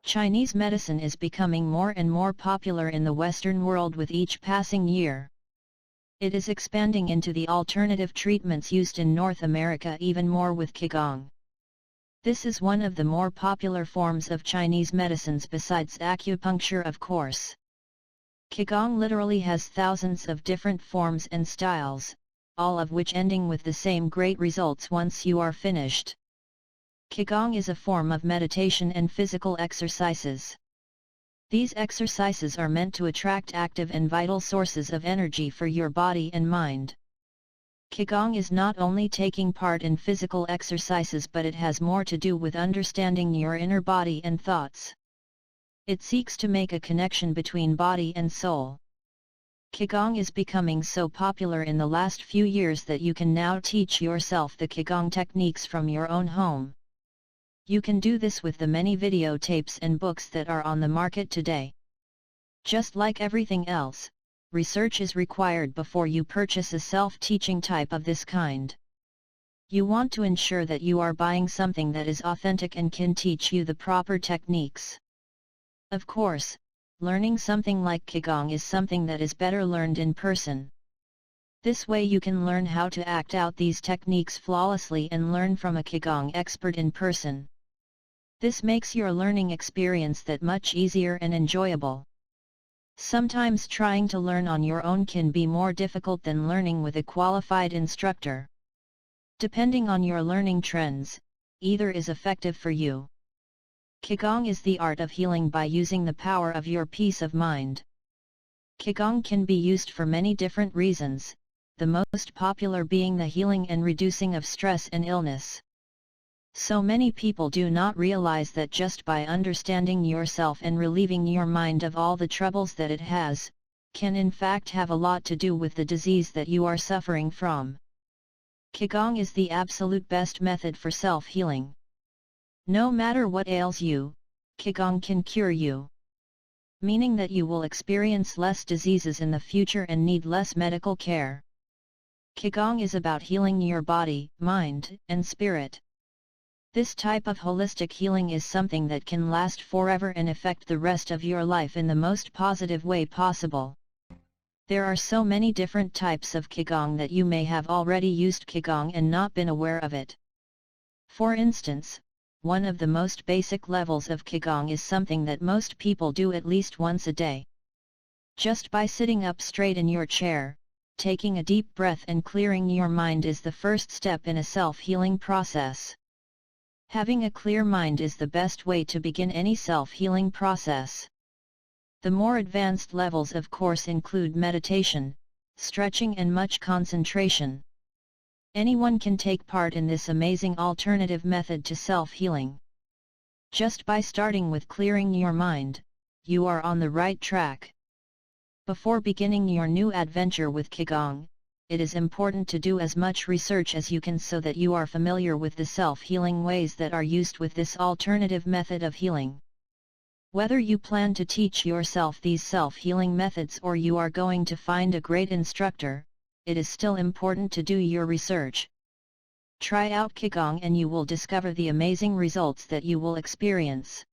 Chinese medicine is becoming more and more popular in the Western world with each passing year. It is expanding into the alternative treatments used in North America even more with Qigong. This is one of the more popular forms of Chinese medicines besides acupuncture, of course. Qigong literally has thousands of different forms and styles, all of which ending with the same great results once you are finished. Qigong is a form of meditation and physical exercises. These exercises are meant to attract active and vital sources of energy for your body and mind. Qigong is not only taking part in physical exercises, but it has more to do with understanding your inner body and thoughts. It seeks to make a connection between body and soul. Qigong is becoming so popular in the last few years that you can now teach yourself the Qigong techniques from your own home. You can do this with the many videotapes and books that are on the market today. Just like everything else, research is required before you purchase a self-teaching type of this kind. You want to ensure that you are buying something that is authentic and can teach you the proper techniques. Of course, learning something like Qigong is something that is better learned in person. This way you can learn how to act out these techniques flawlessly and learn from a Qigong expert in person. This makes your learning experience that much easier and enjoyable. Sometimes trying to learn on your own can be more difficult than learning with a qualified instructor. Depending on your learning trends, either is effective for you. Qigong is the art of healing by using the power of your peace of mind. Qigong can be used for many different reasons, the most popular being the healing and reducing of stress and illness. So many people do not realize that just by understanding yourself and relieving your mind of all the troubles that it has, can in fact have a lot to do with the disease that you are suffering from. Qigong is the absolute best method for self-healing. No matter what ails you, Qigong can cure you. Meaning that you will experience less diseases in the future and need less medical care. Qigong is about healing your body, mind, and spirit. This type of holistic healing is something that can last forever and affect the rest of your life in the most positive way possible. There are so many different types of Qigong that you may have already used Qigong and not been aware of it. For instance, one of the most basic levels of Qigong is something that most people do at least once a day. Just by sitting up straight in your chair, taking a deep breath and clearing your mind is the first step in a self-healing process. Having a clear mind is the best way to begin any self-healing process. The more advanced levels of course include meditation, stretching and much concentration. Anyone can take part in this amazing alternative method to self-healing. Just by starting with clearing your mind, you are on the right track. Before beginning your new adventure with Qigong, it is important to do as much research as you can so that you are familiar with the self-healing ways that are used with this alternative method of healing. Whether you plan to teach yourself these self-healing methods or you are going to find a great instructor, it is still important to do your research. Try out Qigong and you will discover the amazing results that you will experience.